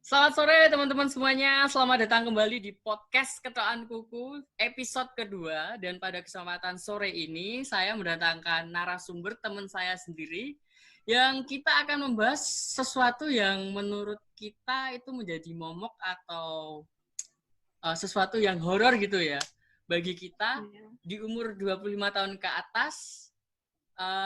Selamat sore teman-teman semuanya, selamat datang kembali di podcast Ketuaan Kuku episode kedua. Dan pada kesempatan sore ini saya mendatangkan narasumber teman saya sendiri yang kita akan membahas sesuatu yang menurut kita itu menjadi momok atau sesuatu yang horor gitu ya. Bagi kita di umur 25 tahun ke atas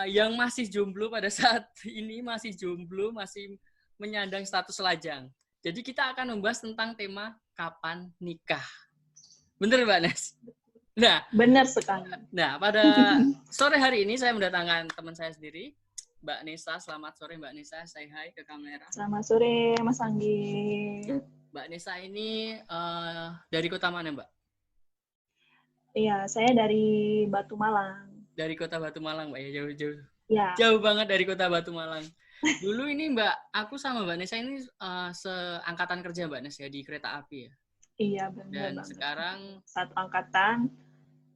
yang masih jomblo pada saat ini, masih jomblo, masih menyandang status lajang. Jadi kita akan membahas tentang tema kapan nikah. Bener Mbak Nes? Benar sekali. Nah, pada sore hari ini saya mendatangkan teman saya sendiri, Mbak Nesa. Selamat sore Mbak Nesa, say hi ke kamera. Selamat sore Mas Anggi. Mbak Nesa ini dari kota mana Mbak? Iya, saya dari Batu Malang. Dari kota Batu Malang Mbak ya, jauh-jauh. Ya. Jauh banget dari kota Batu Malang. Dulu ini Mbak, aku sama Mbak Nesa ini seangkatan kerja Mbak Nes ya di kereta api ya. Iya benar. Dan banget. sekarang satu angkatan.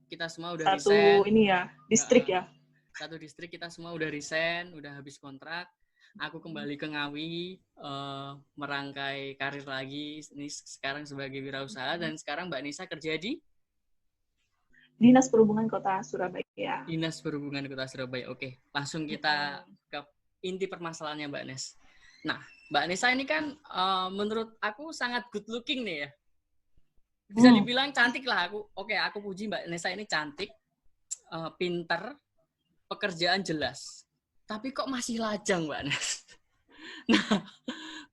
Kita semua udah satu resign. Ini ya, distrik ya. Satu distrik kita semua udah resign, udah habis kontrak. Aku kembali ke Ngawi, merangkai karir lagi. Ini sekarang sebagai wirausaha dan sekarang Mbak Nisa kerja di Dinas Perhubungan Kota Surabaya. Dinas Perhubungan Kota Surabaya. Oke, langsung kita ke inti permasalahannya Mbak Nes. Nah, Mbak Nesa ini kan menurut aku sangat good looking nih ya. Bisa dibilang cantik lah aku. Oke, aku puji Mbak Nesa ini cantik, pinter, pekerjaan jelas. Tapi kok masih lajang Mbak Nes? Nah,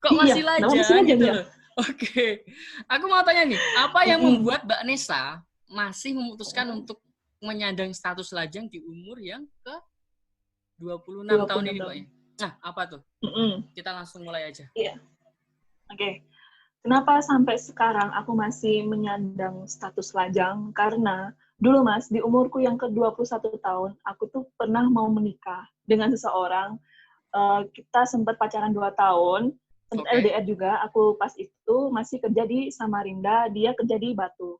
kok masih lajang gitu loh. Oke, aku mau tanya nih, apa yang membuat Mbak Nesa masih memutuskan untuk menyandang status lajang di umur yang ke 26 tahun ini, Mbak? Nah, apa tuh? Kita langsung mulai aja. Iya. Oke. Kenapa sampai sekarang aku masih menyandang status lajang? Karena dulu Mas, di umurku yang ke-21 tahun, aku tuh pernah mau menikah dengan seseorang. Kita sempat pacaran 2 tahun, sempat LDR juga. Aku pas itu masih kerja di Samarinda, dia kerja di Batu.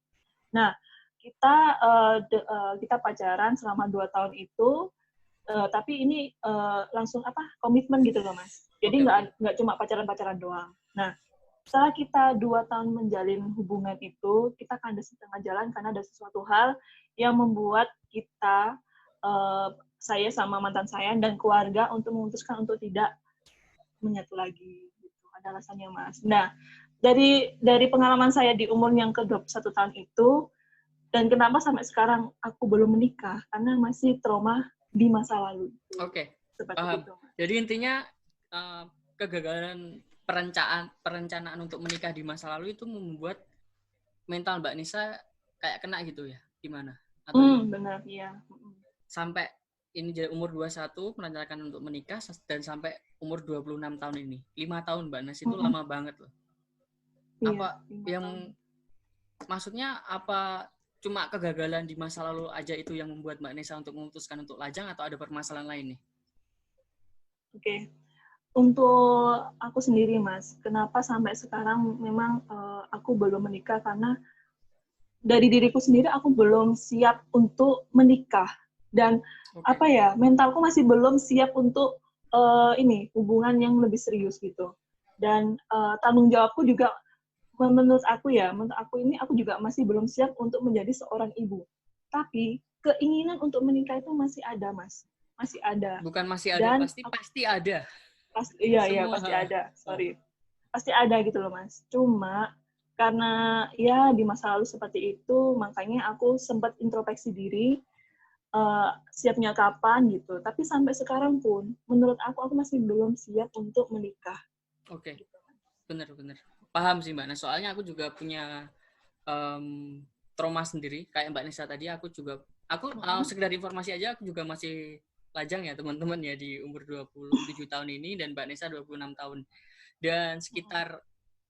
Nah, kita pacaran selama 2 tahun itu, tapi ini langsung komitmen gitu loh Mas. Jadi nggak cuma pacaran-pacaran doang. Nah, setelah kita 2 tahun menjalin hubungan itu, kita kandas di tengah jalan karena ada sesuatu hal yang membuat kita, saya sama mantan saya dan keluarga untuk memutuskan untuk tidak menyatu lagi. Gitu. Ada alasannya, Mas. Nah, dari pengalaman saya di umur yang ke-21 tahun itu, dan kenapa sampai sekarang aku belum menikah, karena masih trauma di masa lalu. Oke, paham. Jadi intinya kegagalan perencanaan untuk menikah di masa lalu itu membuat mental Mbak Nisa kayak kena gitu ya? Gimana? Benar, iya. Sampai ini jadi umur 21 merencanakan untuk menikah dan sampai umur 26 tahun ini. 5 tahun Mbak Nisa itu lama banget loh. Apa yang maksudnya apa cuma kegagalan di masa lalu aja itu yang membuat Mbak Nesa untuk memutuskan untuk lajang atau ada permasalahan lain nih? Oke. Untuk aku sendiri, Mas, kenapa sampai sekarang memang aku belum menikah karena dari diriku sendiri aku belum siap untuk menikah dan mentalku masih belum siap untuk hubungan yang lebih serius gitu. Dan tanggung jawabku juga menurut aku ini aku juga masih belum siap untuk menjadi seorang ibu. Tapi keinginan untuk menikah itu masih ada, Mas. Masih ada. Bukan masih ada, dan pasti ada. Iya, pasti ada. Sorry. Pasti ada gitu loh, Mas. Cuma karena ya di masa lalu seperti itu, makanya aku sempat introspeksi diri, siapnya kapan gitu. Tapi sampai sekarang pun, menurut aku masih belum siap untuk menikah. Oke, bener. Paham sih Mbak. Nah, soalnya aku juga punya trauma sendiri. Kayak Mbak Nisa tadi, aku sekedar informasi aja, aku juga masih lajang ya teman-teman ya di umur 27 tahun ini dan Mbak Nisa 26 tahun. Dan sekitar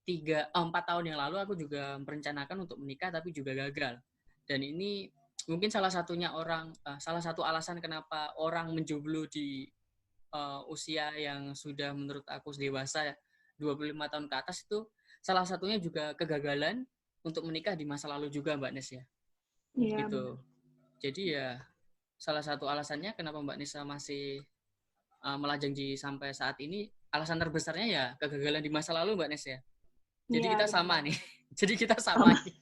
4 tahun yang lalu aku juga merencanakan untuk menikah tapi juga gagal. Dan ini mungkin salah satu alasan kenapa orang menjomblo di usia yang sudah menurut aku dewasa 25 tahun ke atas itu salah satunya juga kegagalan untuk menikah di masa lalu juga Mbak Nes ya. Iya. Gitu. Jadi ya salah satu alasannya kenapa Mbak Nisa masih melajang sampai saat ini, alasan terbesarnya ya kegagalan di masa lalu Mbak Nes ya. Jadi Iya, kita benar sama nih. banget. Jadi kita sama Sama. nih.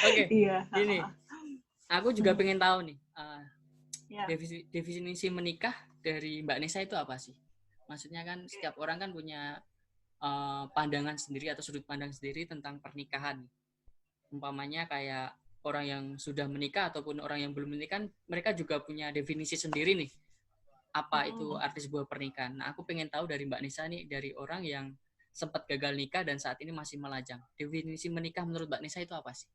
Oke, Iya. gini. Aku juga Hmm, pengen tahu nih, ya. definisi menikah dari Mbak Nisa itu apa sih? Maksudnya kan Oke. setiap orang kan punya pandangan sendiri atau sudut pandang sendiri tentang pernikahan. Umpamanya kayak orang yang sudah menikah ataupun orang yang belum menikah, mereka juga punya definisi sendiri nih. Apa itu Mm-mm. arti sebuah pernikahan? Nah, aku pengen tahu dari Mbak Nisa nih, dari orang yang sempat gagal nikah dan saat ini masih melajang. Definisi menikah menurut Mbak Nisa itu apa sih?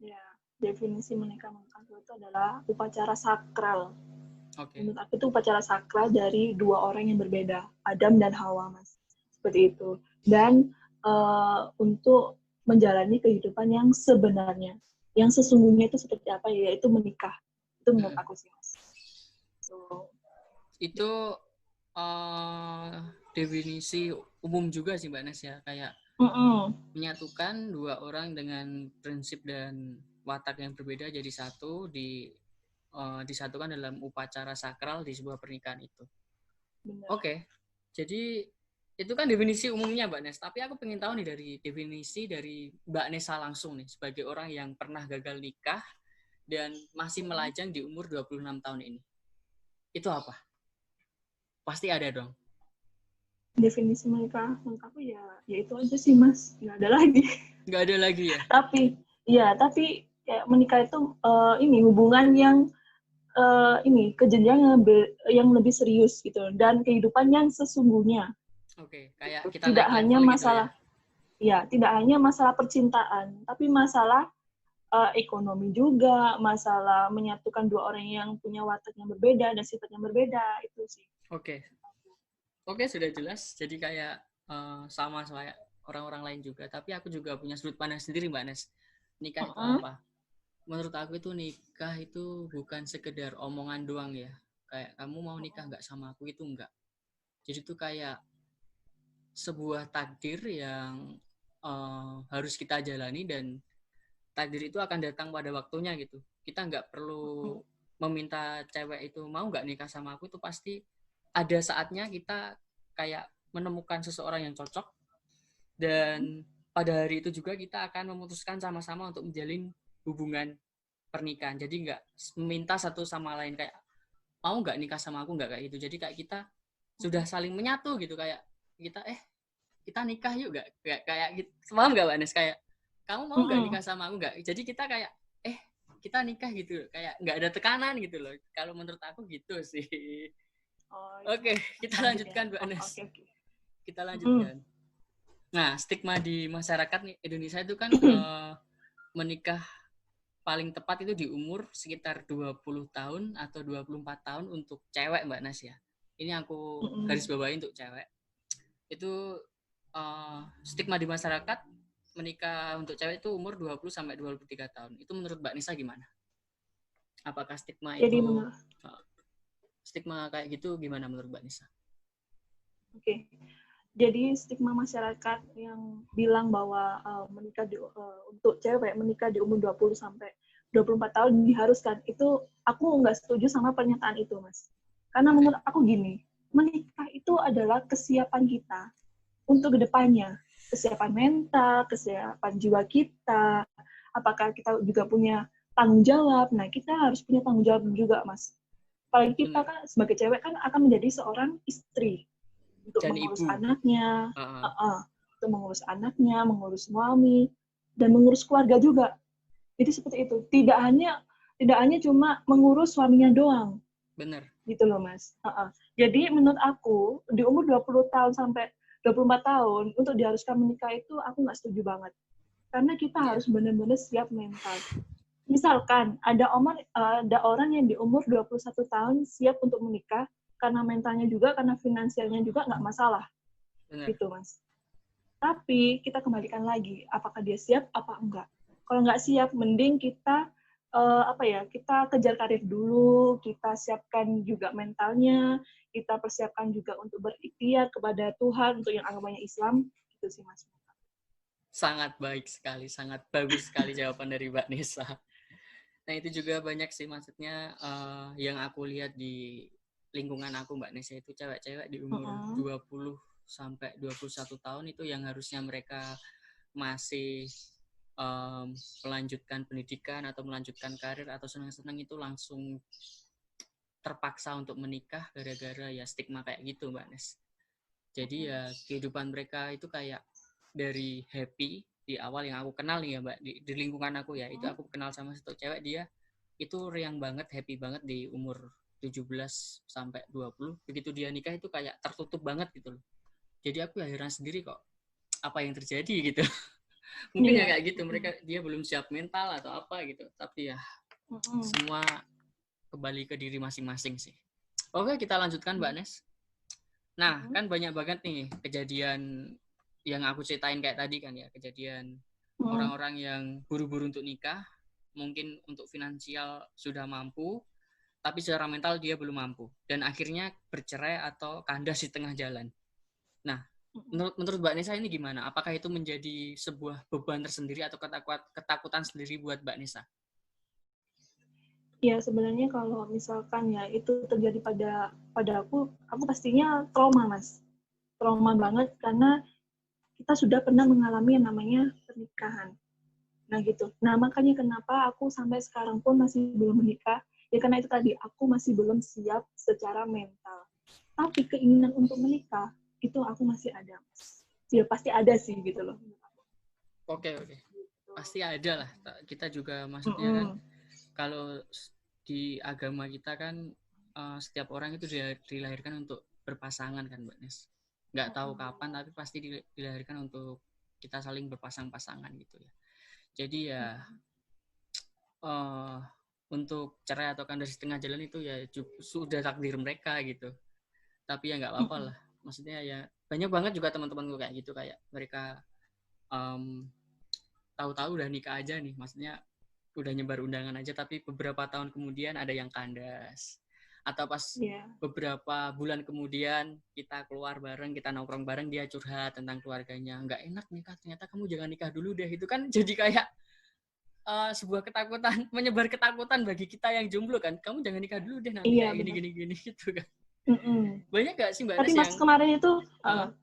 Ya, definisi menikah menurut aku itu adalah upacara sakral. Oke. Menurut aku itu upacara sakral dari dua orang yang berbeda, Adam dan Hawa, Mas. Seperti itu. Dan untuk menjalani kehidupan yang sebenarnya, yang sesungguhnya itu seperti apa, yaitu menikah. Itu menurut Mm-mm. aku sih, Mas. So, Itu definisi umum juga sih Mbak Nes ya, kayak menyatukan dua orang dengan prinsip dan watak yang berbeda jadi satu, disatukan dalam upacara sakral di sebuah pernikahan itu. benar. Oke, jadi itu kan definisi umumnya Mbak Nes, tapi aku pengen tahu nih dari definisi dari Mbak Nesa langsung nih, sebagai orang yang pernah gagal nikah dan masih melajang di umur 26 tahun ini. Itu apa? Pasti ada dong. Definisi menikah menurut aku ya itu aja sih, Mas. Nggak ada lagi. Nggak ada lagi ya? Tapi kayak menikah itu ini hubungan yang ini ke jenjang yang lebih serius gitu dan kehidupan yang sesungguhnya. Oke, kayak Gitu. kita naik level gitu ya. Tidak hanya masalah percintaan, tapi masalah ekonomi juga, masalah menyatukan dua orang yang punya watak yang berbeda dan sifat yang berbeda itu sih. Oke, oke sudah jelas. Jadi kayak sama kayak orang-orang lain juga. Tapi aku juga punya sudut pandang sendiri Mbak Nes. Nikah itu Uh-uh. apa? Menurut aku itu nikah itu bukan sekedar omongan doang ya. Kayak kamu mau nikah nggak sama aku itu enggak. Jadi itu kayak sebuah takdir yang harus kita jalani dan takdir itu akan datang pada waktunya gitu. Kita nggak perlu meminta cewek itu mau nggak nikah sama aku, itu pasti ada saatnya kita kayak menemukan seseorang yang cocok dan pada hari itu juga kita akan memutuskan sama-sama untuk menjalin hubungan pernikahan. Jadi nggak meminta satu sama lain kayak mau nggak nikah sama aku, nggak kayak gitu. Jadi kayak kita sudah saling menyatu gitu, kayak kita kita nikah yuk, nggak kayak gitu. Paham nggak Mbak Nes, kayak kamu mau nggak nikah sama aku, nggak, jadi kita kayak kita nikah gitu, kayak nggak ada tekanan gitu loh, kalau menurut aku gitu sih. Oh, Oke, ya. kita Lanjut ya. lanjutkan Mbak Oh, Nes, oke, oke. kita lanjutkan. Nah, stigma di masyarakat nih Indonesia itu kan menikah paling tepat itu di umur sekitar 20 tahun atau 24 tahun untuk cewek Mbak Nas ya. Ini aku garis bawahi untuk cewek. Itu stigma di masyarakat menikah untuk cewek itu umur 20 sampai 23 tahun. Itu menurut Mbak Nisa gimana? Apakah Jadi menurut stigma kayak gitu gimana menurut Mbak Nisa? Oke. Jadi stigma masyarakat yang bilang bahwa untuk cewek menikah di umur 20 sampai 24 tahun diharuskan, itu aku nggak setuju sama pernyataan itu, Mas. Karena Oke. menurut aku gini, menikah itu adalah kesiapan kita untuk kedepannya. Kesiapan mental, kesiapan jiwa kita, apakah kita juga punya tanggung jawab. Nah, kita harus punya tanggung jawab juga, Mas. Apalagi kita Benar. kan sebagai cewek kan akan menjadi seorang istri untuk Dan mengurus ibu. anaknya, Uh, untuk mengurus anaknya, mengurus suami, dan mengurus keluarga juga. Jadi seperti itu. Tidak hanya cuma mengurus suaminya doang, benar. gitu loh, Mas. Jadi menurut aku di umur 20 tahun sampai 24 tahun untuk diharuskan menikah itu aku nggak setuju banget. Karena kita Iya. harus benar-benar siap mental. Misalkan ada orang yang di umur 21 tahun siap untuk menikah karena mentalnya juga, karena finansialnya juga nggak masalah, Benar. gitu Mas. Tapi kita kembalikan lagi, apakah dia siap apa enggak. Kalau nggak siap, mending kita kita kejar karir dulu, kita siapkan juga mentalnya, kita persiapkan juga untuk berikhtiar kepada Tuhan untuk yang agamanya Islam, gitu sih Mas. Sangat baik sekali, sangat bagus sekali jawaban dari Mbak Nisa. Nah, itu juga banyak sih maksudnya yang aku lihat di lingkungan aku Mbak Nisa, itu cewek-cewek di umur 20 sampai 21 tahun itu yang harusnya mereka masih melanjutkan pendidikan atau melanjutkan karir atau senang-senang itu langsung terpaksa untuk menikah gara-gara ya stigma kayak gitu Mbak Nes. Jadi ya kehidupan mereka itu kayak dari happy di awal yang aku kenal nih ya Mbak, di lingkungan aku ya, itu aku kenal sama satu cewek, dia itu riang banget, happy banget di umur 17 sampai 20. Begitu dia nikah itu kayak tertutup banget gitu loh. Jadi aku ya heran sendiri kok apa yang terjadi gitu. Mungkin ya kayak gitu, mereka dia belum siap mental atau apa gitu. Tapi ya semua kembali ke diri masing-masing sih. Oke, kita lanjutkan Mbak Nes. Nah, kan banyak banget nih kejadian yang aku ceritain kayak tadi kan ya, kejadian orang-orang yang buru-buru untuk nikah, mungkin untuk finansial sudah mampu, tapi secara mental dia belum mampu, dan akhirnya bercerai atau kandas di tengah jalan. Nah, menurut Mbak Nisa ini gimana? Apakah itu menjadi sebuah beban tersendiri atau ketakutan sendiri buat Mbak Nisa? Ya sebenarnya kalau misalkan ya itu terjadi pada aku pastinya trauma Mas, trauma banget karena kita sudah pernah mengalami yang namanya pernikahan. Nah gitu. Nah makanya kenapa aku sampai sekarang pun masih belum menikah, ya karena itu tadi aku masih belum siap secara mental. Tapi keinginan untuk menikah itu aku masih ada Mas. Ya pasti ada sih gitu loh. Oke. Pasti ada lah. Kita juga maksudnya kan kalau di agama kita kan setiap orang itu dilahirkan untuk berpasangan kan Mbak Nes. Nggak tahu kapan tapi pasti dilahirkan untuk kita saling berpasang-pasangan gitu ya. Jadi ya untuk cerai atau kandas di tengah jalan itu ya sudah takdir mereka gitu. Tapi ya nggak apa-apa lah. Maksudnya ya banyak banget juga teman-temanku kayak gitu, kayak mereka tahu-tahu udah nikah aja nih, maksudnya udah nyebar undangan aja, tapi beberapa tahun kemudian ada yang kandas, atau pas beberapa bulan kemudian kita keluar bareng, kita nongkrong bareng, dia curhat tentang keluarganya, nggak enak nikah, ternyata kamu jangan nikah dulu deh. Itu kan jadi kayak sebuah ketakutan, menyebar ketakutan bagi kita yang jomblo kan, kamu jangan nikah dulu deh nanti kayak gini gitu kan. Banyak gak sih Mbak Tapi Nes Mas yang kemarin itu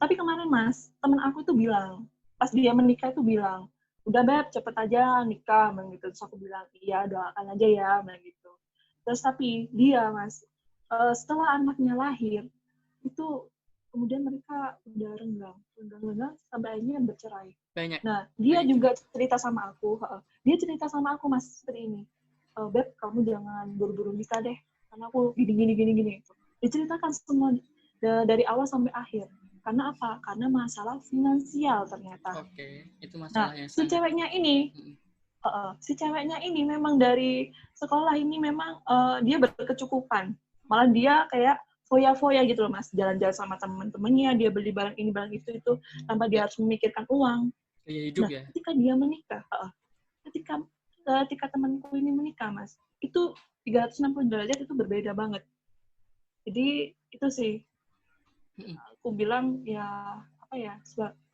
tapi kemarin Mas temen aku tuh bilang pas dia menikah itu bilang udah Beb cepet aja nikah gitu. Terus aku bilang iya doakan aja ya gitu. Terus tapi dia Mas setelah anaknya lahir itu kemudian mereka udah renggang sampai akhirnya bercerai. banyak? Nah dia juga cerita sama aku Mas seperti ini, Beb kamu jangan buru-buru nikah deh karena aku gini. Diceritakan semua dari awal sampai akhir. Karena apa? Karena masalah finansial ternyata. Oke, itu Nah, masalah yang si sangat ceweknya ini memang dari sekolah ini memang dia berkecukupan. Malah dia kayak foya-foya gitu loh Mas, jalan-jalan sama teman-temannya, dia beli barang ini barang itu tanpa dia harus memikirkan uang. hidup Nah, ya. ketika dia menikah, ketika temanku ini menikah Mas, itu 360 derajat itu berbeda banget. Jadi itu sih aku bilang ya apa ya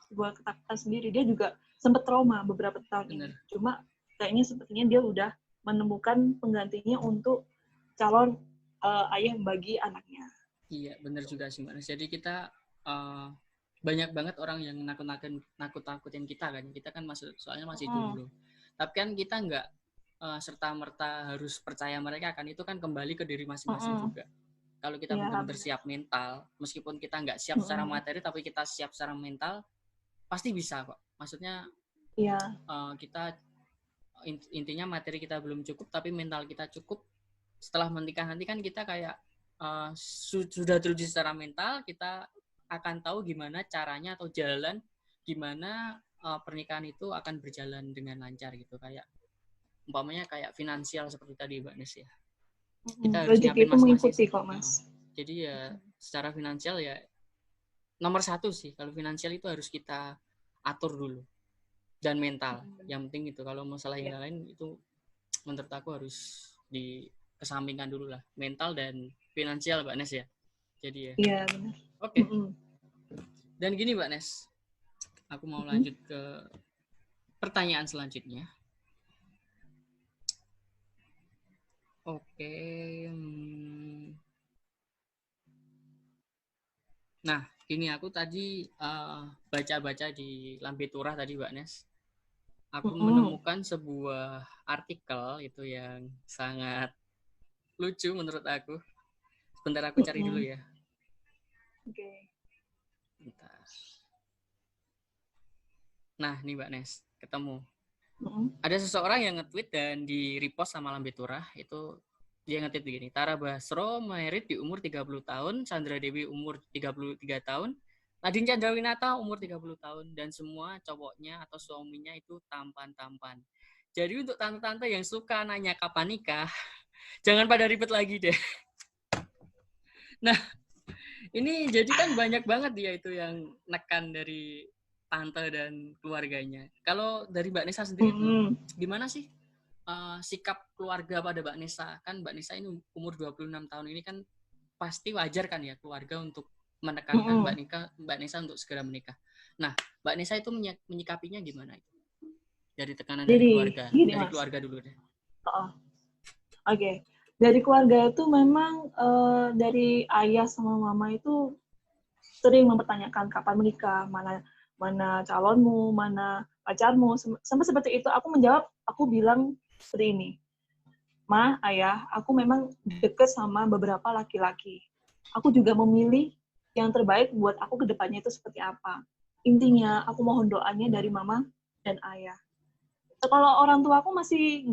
sebuah ketakutan sendiri. Dia juga sempat trauma beberapa tahun ini. Cuma kayaknya sepertinya dia udah menemukan penggantinya untuk calon ayah bagi anaknya. Iya benar juga sih Mbak. Jadi kita banyak banget orang yang nakut-nakutin kita kan. Kita kan soalnya masih jomblo. Tapi kan kita nggak serta merta harus percaya mereka kan. Itu kan kembali ke diri masing-masing juga. Kalau kita benar-benar siap mental, meskipun kita nggak siap secara materi, tapi kita siap secara mental, pasti bisa kok. Maksudnya kita intinya materi kita belum cukup, tapi mental kita cukup. Setelah menikah nanti kan kita kayak sudah teruji secara mental, kita akan tahu gimana caranya atau jalan gimana pernikahan itu akan berjalan dengan lancar gitu. Kayak umpamanya kayak finansial seperti tadi Mbak Nes ya. Kita harus nyiapin masing-masing sih. Kok, Mas. Jadi ya secara finansial ya nomor satu sih, kalau finansial itu harus kita atur dulu, dan mental yang penting itu. Kalau masalah yang lain itu menurut aku harus dikesampingkan dulu lah, mental dan finansial Mbak Nes ya. Jadi ya iya benar. Oke. Dan gini Mbak Nes, aku mau lanjut ke pertanyaan selanjutnya. Oke. Nah, ini aku tadi baca-baca di Lambe Turah tadi Mbak Nes. Aku menemukan sebuah artikel itu yang sangat lucu menurut aku. Sebentar aku cari dulu ya. Oke. Bentar. Nah, nih Mbak Nes, ketemu. Ada seseorang yang nge-tweet dan di-repost sama Lambe Turah, itu dia nge-tweet begini, Tara Basro married di umur 30 tahun, Sandra Dewi umur 33 tahun, Nadine Chandrawinata umur 30 tahun, dan semua cowoknya atau suaminya itu tampan-tampan. Jadi untuk tante-tante yang suka nanya kapan nikah, jangan pada ribet lagi deh. Nah, ini jadi kan banyak banget dia itu yang nekan dari tante dan keluarganya. Kalau dari Mbak Nisa sendiri tuh gimana sih sikap keluarga pada Mbak Nisa? Kan Mbak Nisa ini umur 26 tahun ini kan pasti wajar kan ya keluarga untuk menekankan Mbak Nisa untuk segera menikah. Nah, Mbak Nisa itu menyikapinya gimana itu? Dari tekanan dari keluarga. Dari Mas. Keluarga dulu deh. Oke. Dari keluarga itu memang dari ayah sama mama itu sering mempertanyakan kapan menikah, mana calonmu, mana pacarmu. Sampai seperti itu aku menjawab, aku bilang seperti ini. Ma, ayah, aku memang deket sama beberapa laki-laki. Aku juga memilih yang terbaik buat aku ke depannya itu seperti apa. Intinya, aku mohon doanya dari mama dan ayah. Kalau orang tua aku masih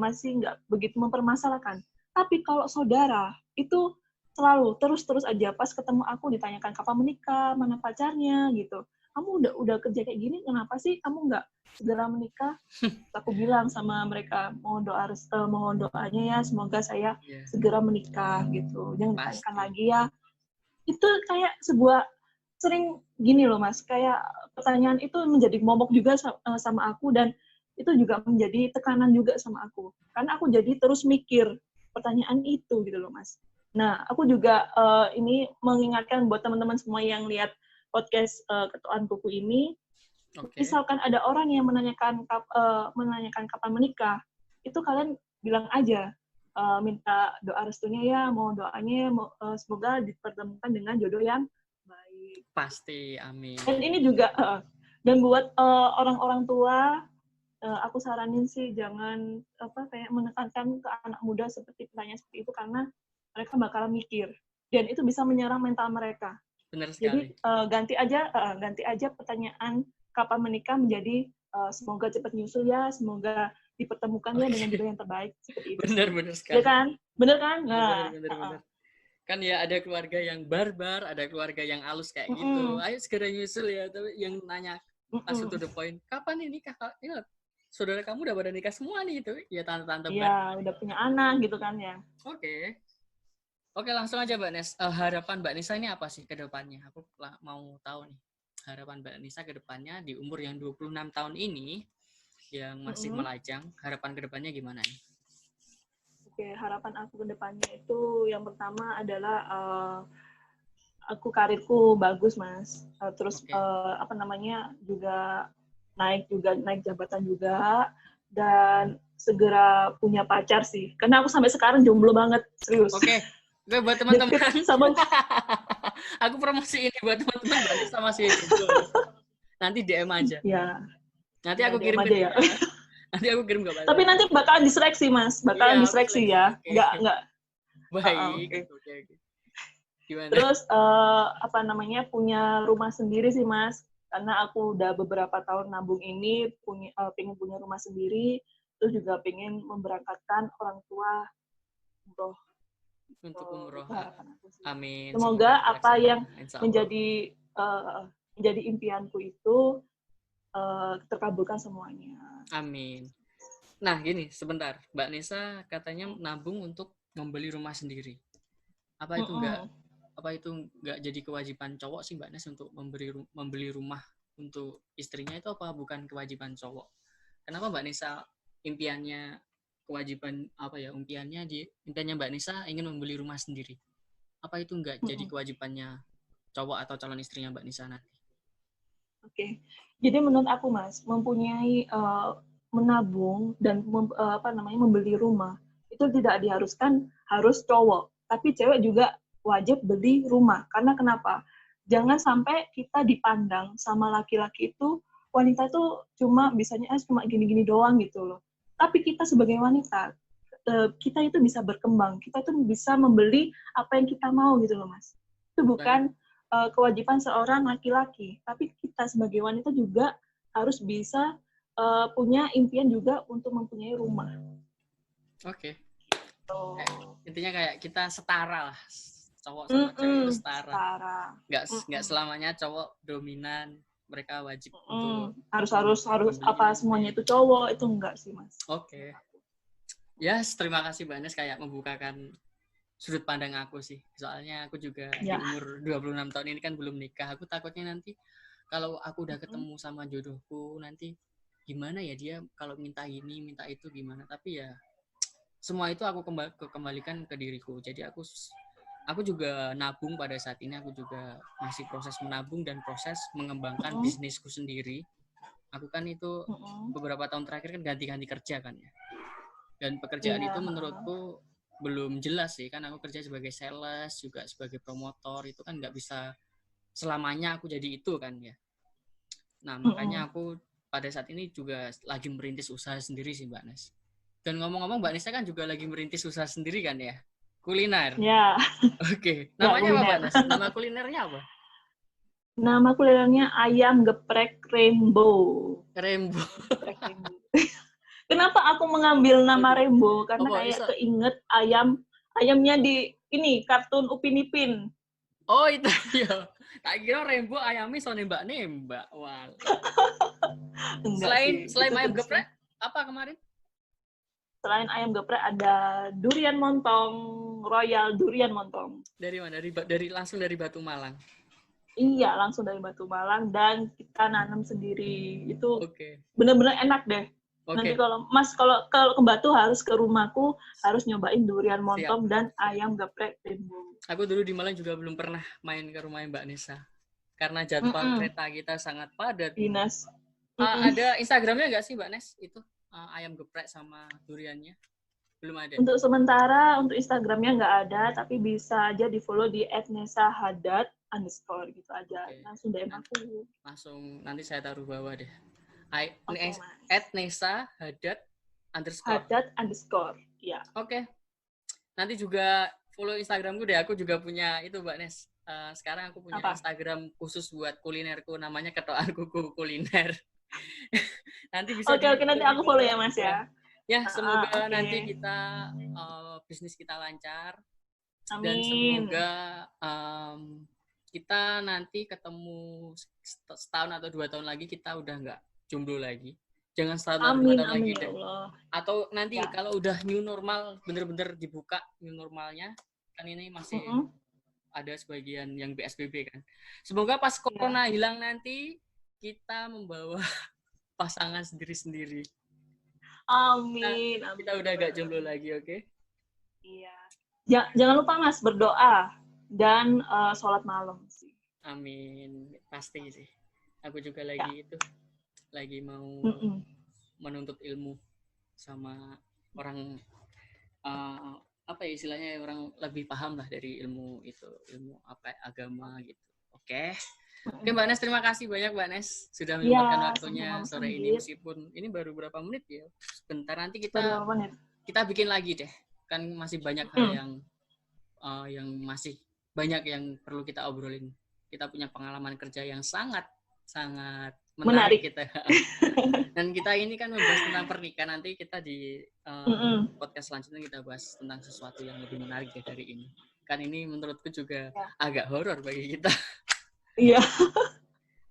masih nggak begitu mempermasalahkan. Tapi kalau saudara itu selalu terus aja pas ketemu aku ditanyakan kapan menikah, mana pacarnya gitu. Kamu udah kerja kayak gini, kenapa sih kamu nggak segera menikah? Aku bilang sama mereka, mohon doanya ya, semoga saya segera menikah gitu. Jangan ditanyakan lagi ya. Itu kayak sebuah sering gini loh Mas, kayak pertanyaan itu menjadi momok juga sama aku dan itu juga menjadi tekanan juga sama aku. Karena aku jadi terus mikir pertanyaan itu gitu loh Mas. Nah, aku juga ini mengingatkan buat teman-teman semua yang lihat podcast Ketuaan Kuku ini, misalkan ada orang yang menanyakan kapan menikah, itu kalian bilang aja, minta doa restunya ya, mau doanya semoga dipertemukan dengan jodoh yang baik. Pasti, amin. Dan ini juga, dan buat orang-orang tua, aku saranin sih jangan kayak menekankan ke anak muda seperti pertanyaan seperti itu karena mereka bakalan mikir dan itu bisa menyerang mental mereka. Benar sekali. Jadi ganti aja pertanyaan kapan menikah menjadi semoga cepat nyusul ya, semoga dipertemukan ya dengan jodoh yang terbaik seperti itu. Benar sekali. Ya kan? Benar kan? Nah, benar. Kan ya ada keluarga yang barbar, ada keluarga yang halus kayak gitu. Ayo segera nyusul ya, tapi yang nanya langsung to the point, kapan nih nikah? Ya, saudara kamu udah pada nikah semua nih itu. Ya tante-tante. Iya, udah punya anak gitu kan ya. Oke, langsung aja Mbak Nes. Harapan Mbak Nisa ini apa sih ke depannya? Aku mau tahu nih. Harapan Mbak Nisa ke depannya di umur yang 26 tahun ini yang masih melajang, harapan ke depannya gimana nih? Oke, harapan aku ke depannya itu yang pertama adalah aku karirku bagus, Mas. Terus juga naik jabatan juga dan segera punya pacar sih. Karena aku sampai sekarang jomblo banget, serius. Oke, buat teman-teman aku promosi ini buat teman-teman Mbak Nisa masih jomblo. Nanti DM aja. Ya. Nanti aku kirim aja ya. Nanti aku kirim ke Mbak. Tapi nanti bakalan diseleksi, Mas. Bakalan diseleksi ya. Enggak. Baik. Oke. Gimana? Terus punya rumah sendiri sih, Mas. Karena aku udah beberapa tahun nabung ini pengen punya rumah sendiri, terus juga pengen memberangkatkan orang tua umroh. Untuk umroh. Amin. Semoga apa yang menjadi impianku itu terkabulkan semuanya. Amin. Nah, gini, sebentar. Mbak Nisa katanya nabung untuk membeli rumah sendiri. Apa itu enggak jadi kewajiban cowok sih Mbak Nes untuk membeli rumah untuk istrinya itu apa bukan kewajiban cowok? Kenapa Mbak Nisa impiannya Mbak Nisa ingin membeli rumah sendiri? Apa itu enggak jadi kewajibannya cowok atau calon istrinya Mbak Nisa nanti? Oke. Jadi menurut aku Mas, mempunyai menabung dan membeli rumah itu tidak diharuskan harus cowok, tapi cewek juga wajib beli rumah. Karena kenapa? jangan sampai kita dipandang sama laki-laki itu, wanita itu cuma bisanya cuma gini-gini doang gitu loh. Tapi kita sebagai wanita, kita itu bisa berkembang, kita itu bisa membeli apa yang kita mau gitu loh Mas. Itu bukan kewajiban seorang laki-laki, tapi kita sebagai wanita juga harus bisa punya impian juga untuk mempunyai rumah. Oke. Intinya kayak kita setara lah, cowok sama cewek itu setara. Nggak selamanya cowok dominan, mereka wajib untuk harus apa semuanya itu cowok, itu enggak sih Mas. Oke. Yes, terima kasih Mbak Nes kayak membukakan sudut pandang aku sih. Soalnya aku juga di umur 26 tahun ini kan belum nikah. Aku takutnya nanti kalau aku udah ketemu sama jodohku, nanti gimana ya dia kalau minta ini, minta itu gimana. Tapi ya semua itu aku kembalikan ke diriku. Jadi aku juga nabung pada saat ini. Aku juga masih proses menabung dan proses mengembangkan bisnisku sendiri. Aku kan itu beberapa tahun terakhir kan ganti-ganti kerja kan ya. Dan pekerjaan itu menurutku belum jelas sih. Kan aku kerja sebagai sales, juga sebagai promotor. Itu kan nggak bisa selamanya aku jadi itu kan ya. Nah makanya aku pada saat ini juga lagi merintis usaha sendiri sih Mbak Nes. Dan ngomong-ngomong Mbak Nisa kan juga lagi merintis usaha sendiri kan ya? Kuliner. Ya. Oke. Namanya apa Mbak Nes? Nama kulinernya apa? Nama kulinernya ayam geprek Rainbow. Rainbow. Kenapa aku mengambil nama Rainbow? Karena kayak keinget ayamnya di ini kartun Upin Ipin. Oh itu ya. Tak kira Rainbow ayamnya soalnya nembak. Wah. Selain ayam geprek, apa kemarin? Selain ayam geprek ada durian montong, Royal Durian Montong. Dari mana? Langsung dari Batu Malang. Iya, langsung dari Batu Malang dan kita nanam sendiri. Itu benar-benar enak deh. Nanti kalau Mas kalau ke Batu harus ke rumahku, harus nyobain durian montong dan ayam geprek Rainbow. Aku dulu di Malang juga belum pernah main ke rumah Mbak Nisa. Karena jadwal kereta kita sangat padat. Dinas. Ada Instagramnya nggak sih Mbak Nes? Itu ayam geprek sama duriannya? Belum ada? Untuk sementara, untuk Instagramnya nggak ada, tapi bisa aja di-follow di @nesahadat_ gitu aja. Langsung DM aku. Langsung, nanti saya taruh bawah deh. @nesahadat_. Hadat_, ya. Oke. Nanti juga follow Instagramku deh. Aku juga punya itu Mbak Nes. Sekarang aku punya Instagram khusus buat kulinerku. Namanya Ketoan Kuku Kuliner. Nanti bisa Oke, nanti aku follow ya Mas ya. Ya, semoga nanti kita bisnis kita lancar. Amin. Dan semoga kita nanti ketemu setahun atau 2 tahun lagi kita udah nggak jomblo lagi. Jangan setahun atau 2 tahun lagi deh. Atau nanti kalau udah new normal bener-bener dibuka new normalnya, kan ini masih ada sebagian yang PSBB kan. Semoga pas corona hilang nanti kita membawa pasangan sendiri-sendiri. Amin. Nah, kita udah gak jomblo lagi, oke? Iya. Jangan lupa Mas berdoa dan sholat malam sih. Amin, pasti sih. Aku juga lagi lagi mau menuntut ilmu sama orang apa ya istilahnya orang lebih paham lah dari ilmu agama gitu. Oke. Oke Mbak Nes, terima kasih banyak Mbak Nes sudah menyempatkan waktunya sore ini meskipun ini baru berapa menit ya. Sebentar nanti kita bikin lagi deh. Kan masih banyak hal yang masih banyak yang perlu kita obrolin. Kita punya pengalaman kerja yang sangat menarik kita. Dan kita ini kan membahas tentang pernikahan, nanti kita di podcast selanjutnya kita bahas tentang sesuatu yang lebih menarik dari ini. Kan ini menurutku juga agak horor bagi kita. Iya.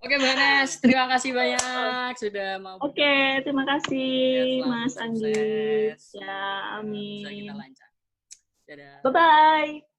Oke Mbak Nes, terima kasih banyak sudah mau. Oke, terima kasih Mas Anggi. Ya, amin. Semoga kita lancar. Dadah. Bye-bye.